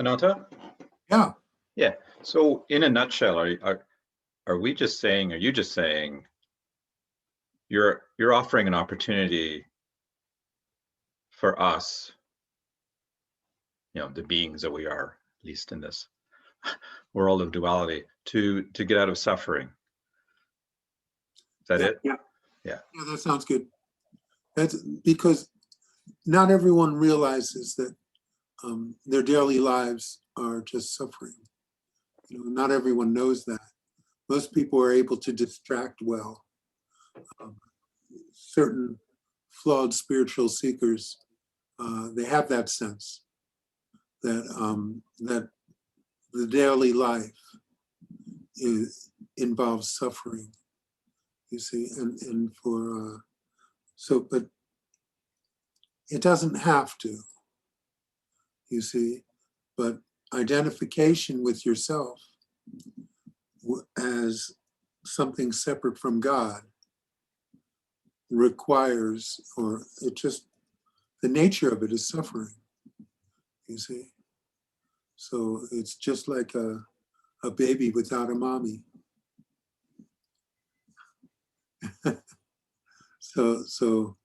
Ananta? Yeah. Yeah. So in a nutshell, are we just saying, are you just saying you're offering an opportunity for us, the beings that we are, at least in this world of duality, to get out of suffering? Is that it? Yeah. Yeah. Yeah, that sounds good. That's because not everyone realizes that their daily lives are just suffering. Not everyone knows that. Most people are able to distract well. Certain flawed spiritual seekers, they have that sense that that the daily life involves suffering. You see, and for but it doesn't have to. You see, but identification with yourself as something separate from God requires, or it just, the nature of it is suffering, you see. So it's just like a baby without a mommy. So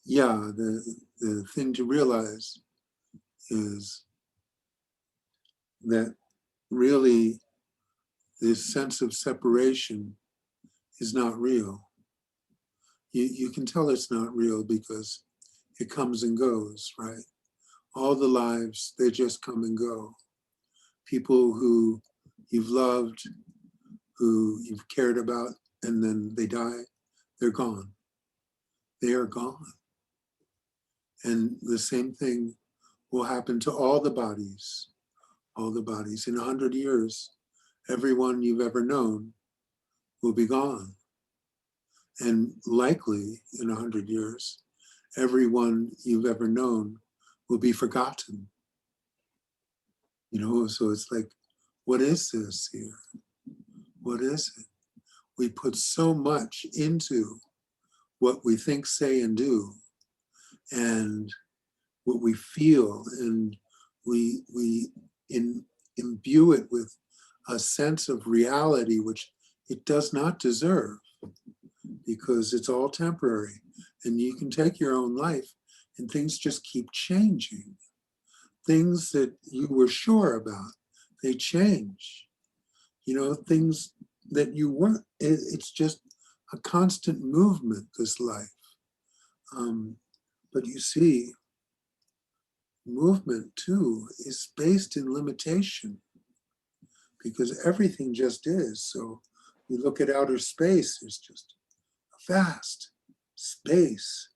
yeah, the thing to realize is that really this sense of separation is not real. You can tell it's not real because it comes and goes, right? All the lives, they just come and go. People who you've loved, who you've cared about, and then they die, they're gone. They are gone. And the same thing will happen to all the bodies. All the bodies. In 100 years, everyone you've ever known will be gone. And likely in 100 years, everyone you've ever known will be forgotten. So it's like, what is this here? What is it? We put so much into what we think, say, and do, and what we feel, and we imbue it with a sense of reality which it does not deserve, because it's all temporary. And you can take your own life and things just keep changing. Things that you were sure about, they change. Things that you weren't, it's just a constant movement, this life. But you see, movement too is based in limitation, because everything just is. So you look at outer space, there's just a vast space.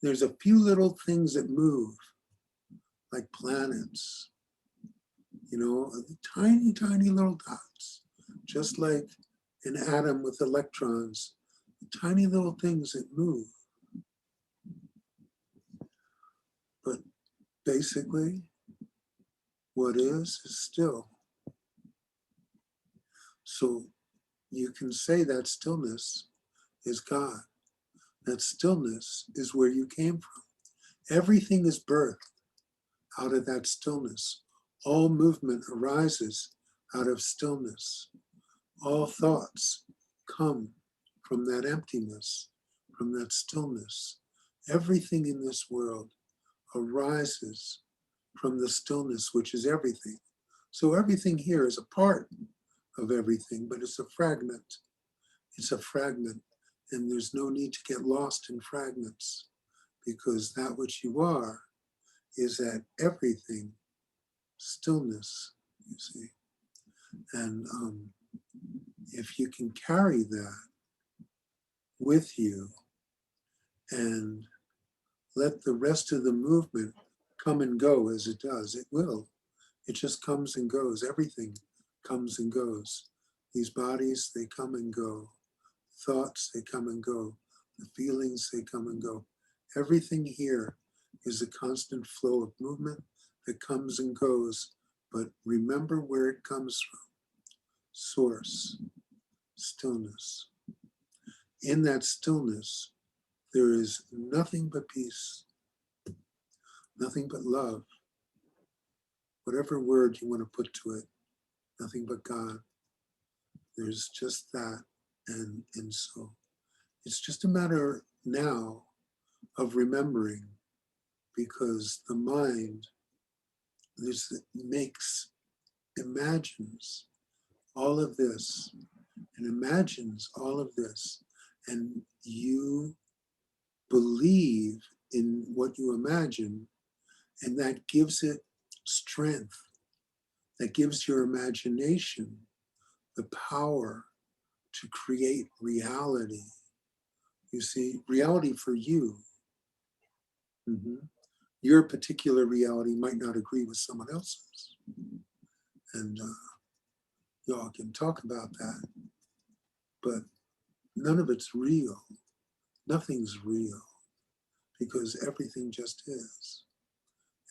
There's a few little things that move, like planets, tiny, tiny little dots, just like an atom with electrons, tiny little things that move. But basically, what is still. So you can say that stillness is God. That stillness is where you came from. Everything is birthed out of that stillness. All movement arises out of stillness. All thoughts come from that emptiness, from that stillness. Everything in this world arises from the stillness, which is everything. So everything here is a part of everything, but it's a fragment. It's a fragment, and there's no need to get lost in fragments, because that which you are is that everything, stillness, you see. And if you can carry that with you and let the rest of the movement come and go as it does, it will. It just comes and goes. Everything comes and goes. These bodies, they come and go. Thoughts, they come and go. The feelings, they come and go. Everything here is a constant flow of movement that comes and goes. But remember where it comes from. Source, stillness. In that stillness, there is nothing but peace, nothing but love, whatever word you want to put to it, nothing but God. There's just that. And so it's just a matter now of remembering, because the mind imagines all of this and imagines all of this, and you believe in what you imagine, and that gives it strength, that gives your imagination the power to create reality. You see, reality for you. Your particular reality might not agree with someone else's. And y'all can talk about that. But none of it's real. Nothing's real, because everything just is.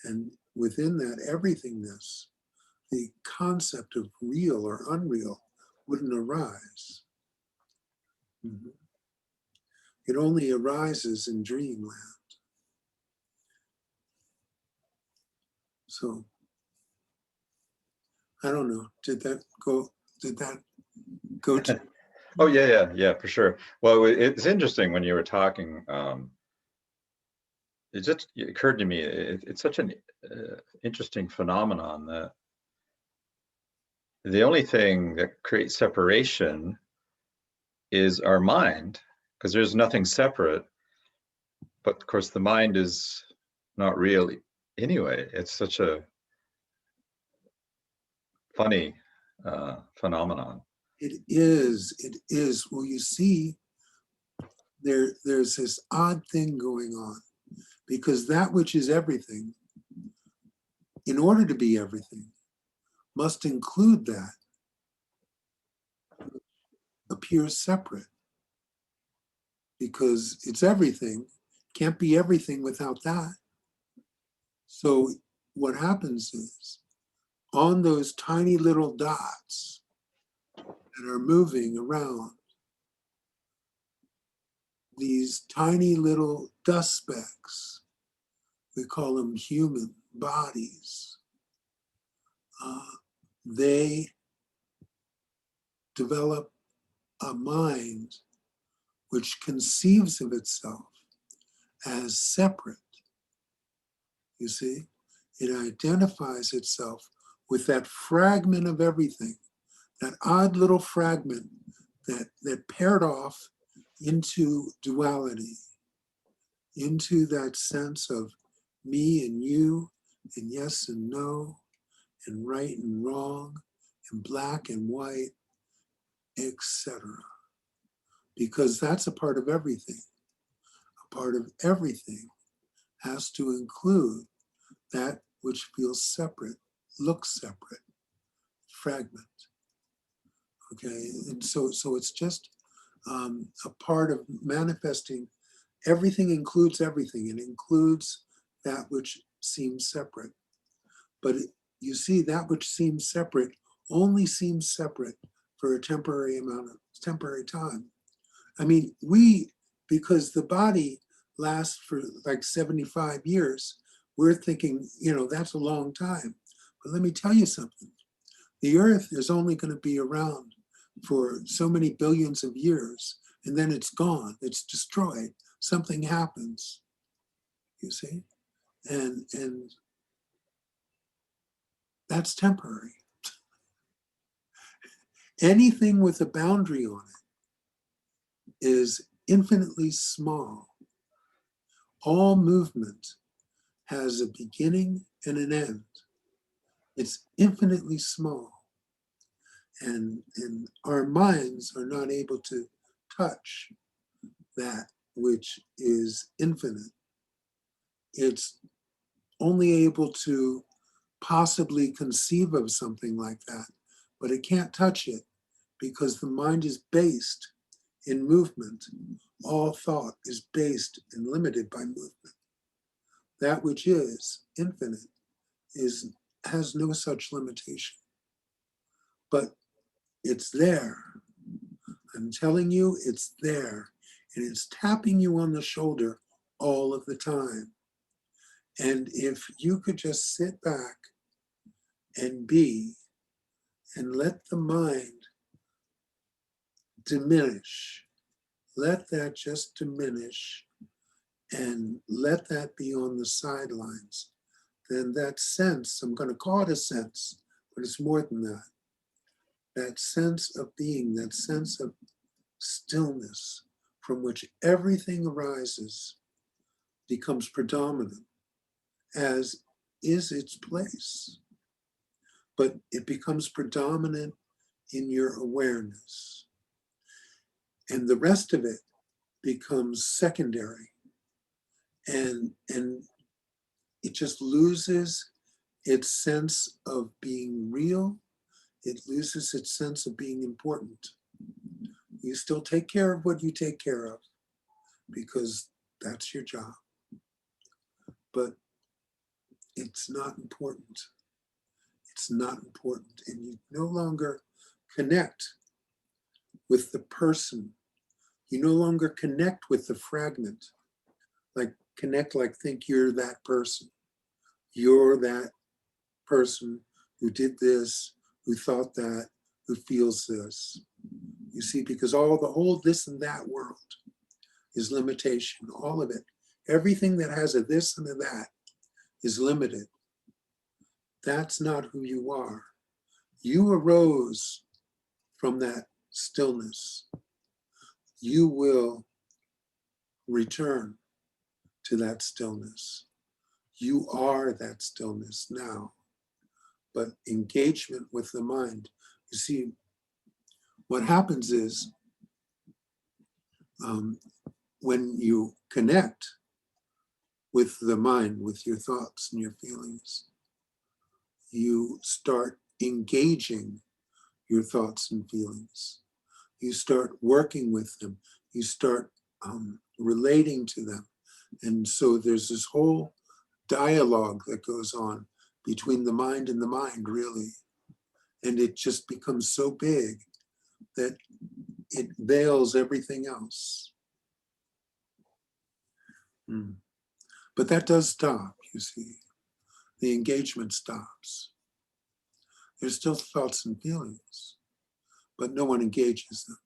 And within that everythingness, the concept of real or unreal wouldn't arise. It only arises in dreamland. So, I don't know, did that go to? Oh, yeah, for sure. Well, it's interesting when you were talking, it occurred to me, it's such an interesting phenomenon that the only thing that creates separation is our mind, because there's nothing separate. But of course, the mind is not real anyway. It's such a funny phenomenon. It is. Well, you see, there's this odd thing going on, because that which is everything, in order to be everything, must include that appears separate, because it's everything, can't be everything without that. So what happens is, on those tiny little dots that are moving around, these tiny little dust specks, we call them human bodies, they develop a mind which conceives of itself as separate. You see, it identifies itself with that fragment of everything, that odd little fragment that paired off into duality, into that sense of me and you, and yes and no, and right and wrong, and black and white, etc. Because that's a part of everything. A part of everything has to include that which feels separate, looks separate, fragment. Okay, and so it's just a part of manifesting. Everything includes everything. It includes that which seems separate. But you see, that which seems separate only seems separate for a temporary time. I mean, because the body lasts for like 75 years, we're thinking, that's a long time. But let me tell you something. The earth is only going to be around for so many billions of years, and then it's gone, it's destroyed. Something happens, you see? And that's temporary. Anything with a boundary on it is infinitely small. All movement has a beginning and an end. It's infinitely small. And our minds are not able to touch that which is infinite. It's only able to possibly conceive of something like that, but it can't touch it, because the mind is based in movement. All thought is based and limited by movement. That which is infinite has no such limitation. But it's there. I'm telling you, it's there. And it's tapping you on the shoulder all of the time. And if you could just sit back and be, and let the mind diminish. Let that just diminish and let that be on the sidelines. Then that sense, I'm going to call it a sense, but it's more than that. That sense of being, that sense of stillness from which everything arises becomes predominant, as is its place. But it becomes predominant in your awareness. And the rest of it becomes secondary. And it just loses its sense of being real. It loses its sense of being important. You still take care of what you take care of because that's your job. But it's not important. It's not important. And you no longer connect with the person. You no longer connect with the fragment. Like connect, like think you're that person. You're that person who did this, who thought that, who feels this. You see, because the whole this and that world is limitation, all of it. Everything that has a this and a that is limited. That's not who you are. You arose from that stillness. You will return to that stillness. You are that stillness now. But engagement with the mind. You see, what happens is when you connect with the mind, with your thoughts and your feelings, you start engaging your thoughts and feelings. You start working with them. You start relating to them. And so there's this whole dialogue that goes on between the mind and the mind, really. And it just becomes so big that it veils everything else. But that does stop, you see. The engagement stops. There's still thoughts and feelings, but no one engages them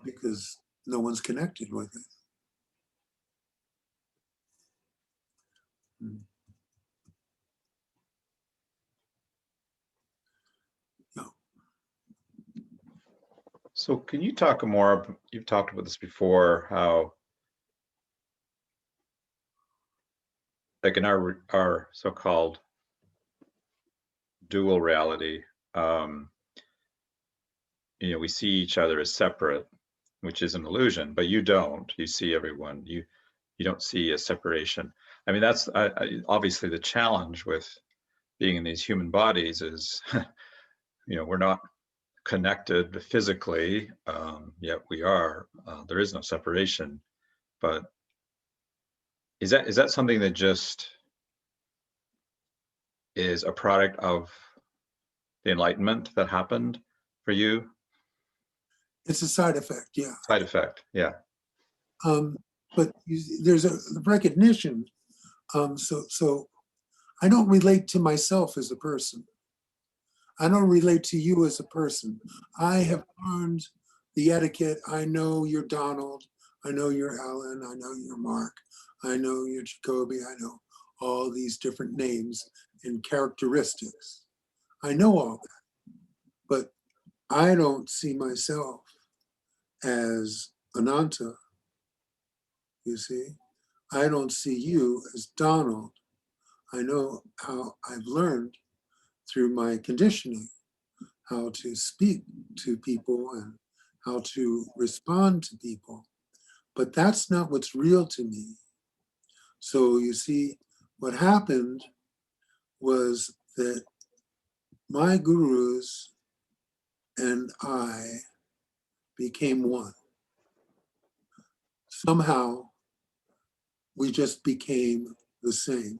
because no one's connected with it. No. So can you talk more, you've talked about this before, how like in our so-called dual reality, we see each other as separate, which is an illusion, but you don't. You see everyone. You don't see a separation. I mean, that's obviously the challenge with being in these human bodies is, we're not connected physically, yet we are. There is no separation, but is that something that just is a product of the enlightenment that happened for you? It's a side effect, yeah. Side effect, yeah. But there's a recognition. So I don't relate to myself as a person. I don't relate to you as a person. I have learned the etiquette. I know you're Donald. I know you're Alan. I know you're Mark. I know you're Jacoby. I know all these different names and characteristics. I know all that. But I don't see myself as Ananta, you see. I don't see you as Donald. I know how I've learned through my conditioning how to speak to people and how to respond to people. But that's not what's real to me. So you see, what happened was that my gurus and I became one. Somehow, we just became the same.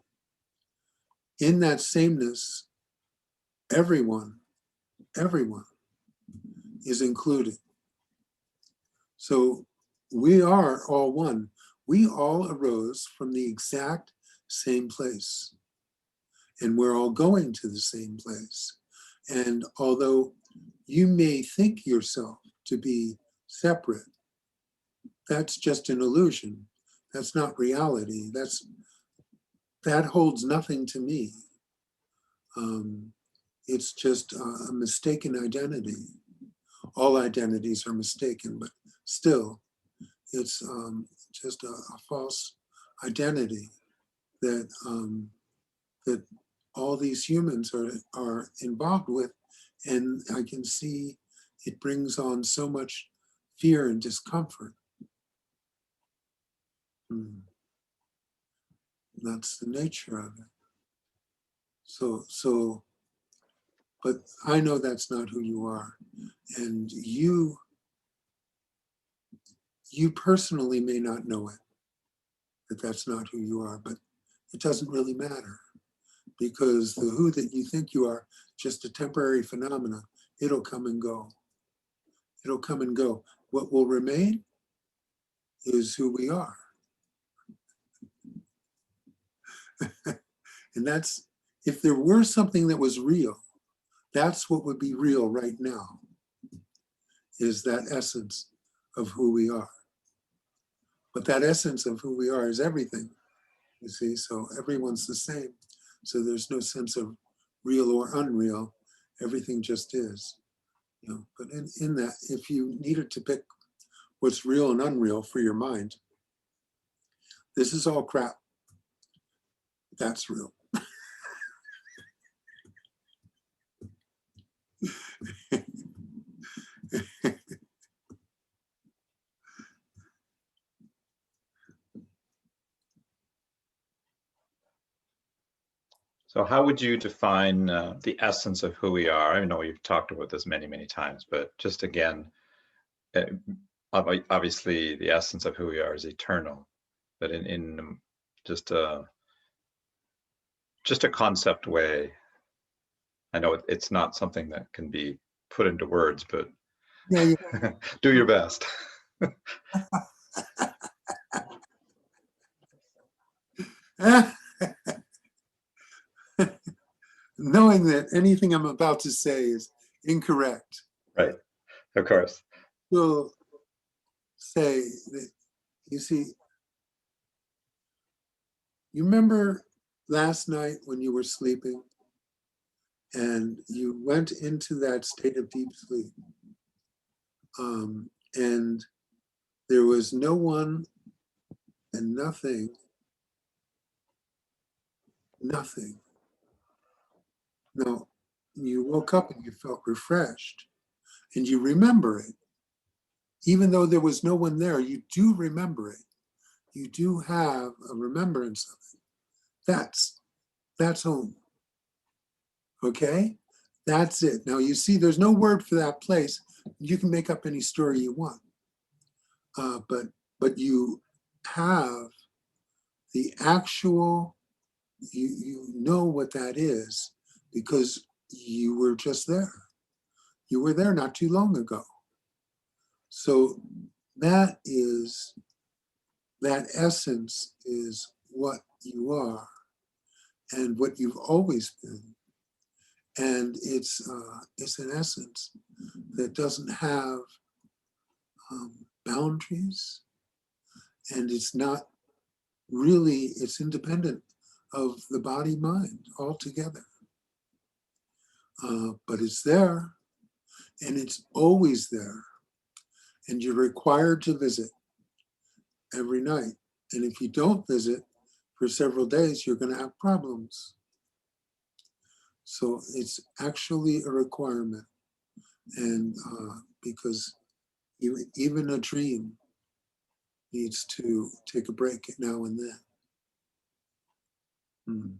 In that sameness, everyone is included. So we are all one. We all arose from the exact same place. and we're all going to the same place. And although you may think yourself to be separate, that's just an illusion. That's not reality. That holds nothing to me. It's just a mistaken identity. All identities are mistaken, but still, it's just a false identity that that all these humans are involved with, and I can see it brings on so much fear and discomfort. That's the nature of it. So, but I know that's not who you are, and you personally may not know it, that that's not who you are, but it doesn't really matter, because the who that you think you are, just a temporary phenomena. It'll come and go. It'll come and go. What will remain is who we are. And that's, if there were something that was real, that's what would be real right now, is that essence of who we are. But that essence of who we are is everything, you see, so everyone's the same. So there's no sense of real or unreal. Everything just is. You know, but in that, if you needed to pick what's real and unreal for your mind, this is all crap. That's real. So how would you define the essence of who we are? I know you've talked about this many, many times, but just again, obviously the essence of who we are is eternal, but in just a concept way. I know it's not something that can be put into words, but Yeah, do your best. Knowing that anything I'm about to say is incorrect. Right, of course. Will say that, you see, you remember last night when you were sleeping and you went into that state of deep sleep, and there was no one and nothing. Now, you woke up and you felt refreshed, and you remember it. Even though there was no one there, you do remember it. You do have a remembrance of it. That's home. Okay? That's it. Now you see, there's no word for that place. You can make up any story you want. But you have the actual, you know what that is, because you were just there. You were there not too long ago. So that essence is what you are and what you've always been. And it's an essence that doesn't have boundaries, and it's not really, it's independent of the body mind altogether. But it's there, and it's always there, and you're required to visit every night. And if you don't visit for several days, you're going to have problems. So it's actually a requirement. And because even a dream needs to take a break now and then.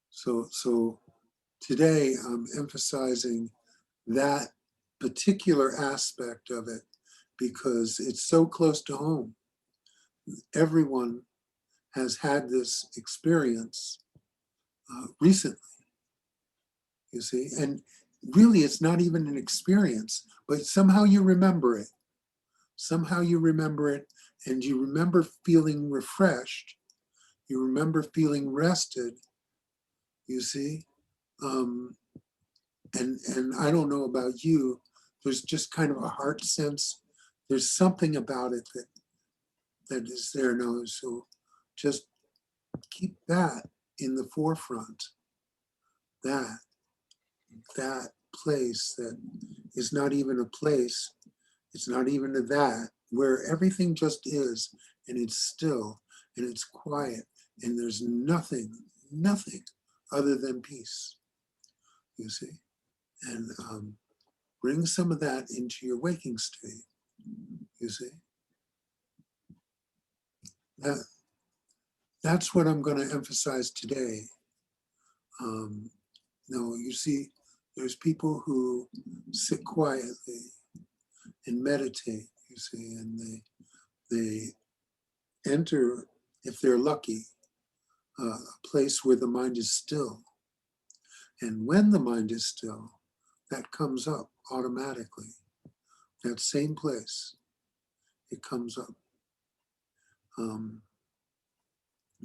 So today I'm emphasizing that particular aspect of it because it's so close to home. Everyone has had this experience recently, you see, and really it's not even an experience, but somehow you remember it. Somehow you remember it, and you remember feeling refreshed. You remember feeling rested, you see? And I don't know about you, there's just kind of a heart sense. There's something about it that is there now. So just keep that in the forefront. That place that is not even a place, it's not even a that, where everything just is, and it's still, and it's quiet, and there's nothing other than peace, you see? And bring some of that into your waking state, you see? That's what I'm going to emphasize today. No, you see, there's people who sit quietly and meditate, you see, and they enter, if they're lucky, a place where the mind is still. And when the mind is still, that comes up automatically. That same place, it comes up.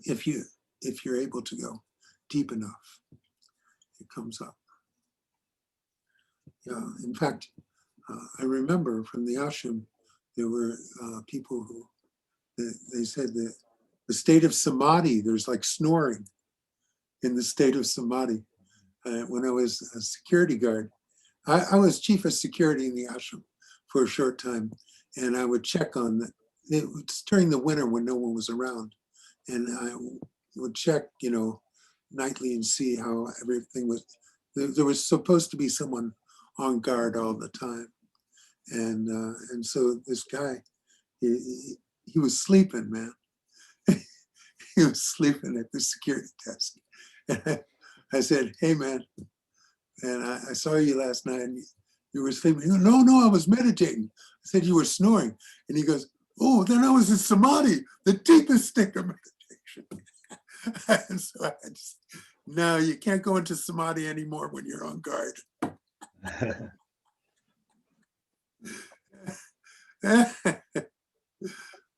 If you're able to go deep enough, it comes up. Yeah. In fact, I remember from the ashram, there were people who they said that the state of samadhi, there's like snoring in the state of samadhi. When I was a security guard, I was chief of security in the ashram for a short time, and I would check on the, it was during the winter when no one was around, and I would check, nightly and see how everything was. There was supposed to be someone on guard all the time, and so this guy, he was sleeping, man. He was sleeping at the security desk, and I said, "Hey, man." And I saw you last night and you were sleeping. He goes, no, I was meditating. I said, you were snoring. And he goes, oh, then I was in samadhi, the deepest state of meditation. And so I just, no, you can't go into samadhi anymore when you're on guard.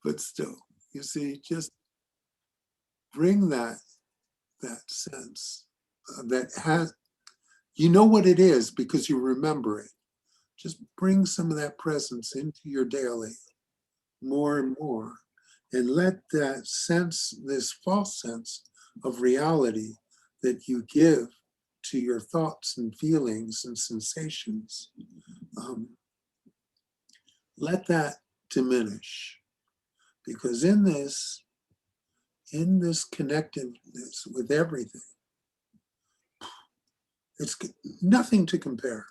But still, you see, just bring that sense that has, you know what it is because you remember it. Just bring some of that presence into your daily more and more, and let that sense, this false sense of reality that you give to your thoughts and feelings and sensations, let that diminish. Because in this connectedness with everything, it's nothing to compare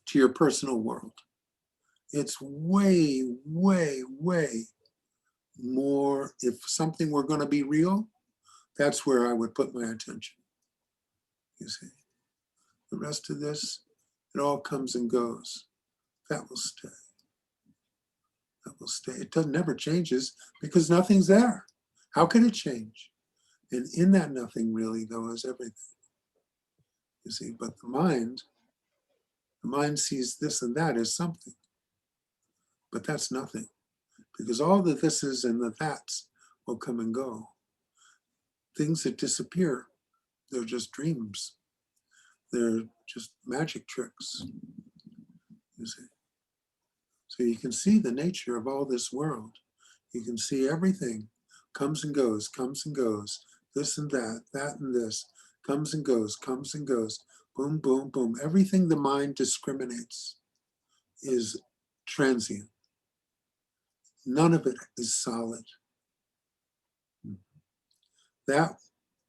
to your personal world. It's way, way, way more. If something were going to be real, that's where I would put my attention. You see, the rest of this, it all comes and goes. That will stay. That will stay. It never changes because nothing's there. How can it change? And in that nothing really, though, is everything. You see, but the mind sees this and that as something. But that's nothing. Because all the thises and the that's will come and go. Things that disappear, they're just dreams. They're just magic tricks, you see. So you can see the nature of all this world. You can see everything comes and goes, this and that and this, comes and goes, boom, boom, boom. Everything the mind discriminates is transient. None of it is solid. That,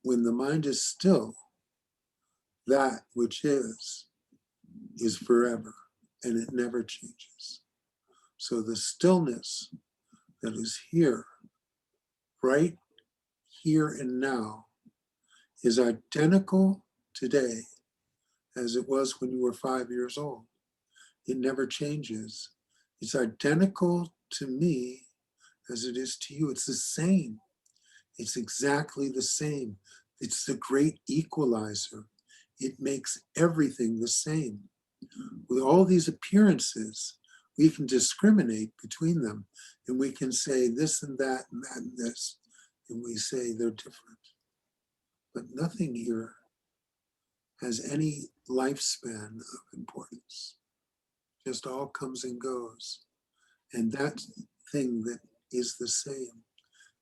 when the mind is still, that which is forever, and it never changes. So the stillness that is here, right here and now, is identical today as it was when you were 5 years old. It never changes. It's identical to me as it is to you. It's the same. It's exactly the same. It's the great equalizer. It makes everything the same. With all these appearances, we can discriminate between them, and we can say this and that and that and this, and we say they're different. but nothing here has any lifespan of importance. Just all comes and goes. And that thing that is the same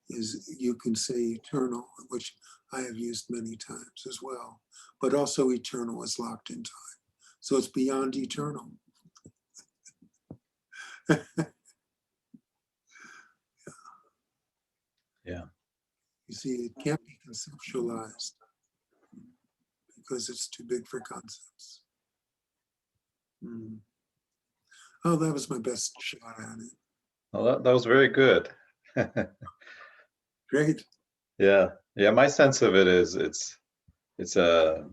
is, you can say, eternal, which I have used many times as well, but also eternal is locked in time. So it's beyond eternal. Yeah. You see, it can't be conceptualized because it's too big for concepts. Oh, that was my best shot at it. Well, that was very good. Great. Yeah. Yeah. My sense of it is it's a,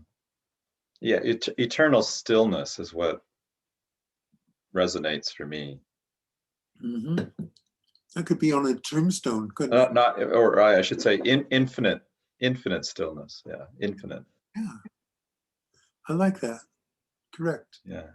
yeah, eternal stillness is what resonates for me. That could be on a tombstone, couldn't it? Not, or I should say, infinite stillness. Yeah, infinite. Yeah, I like that. Correct. Yeah.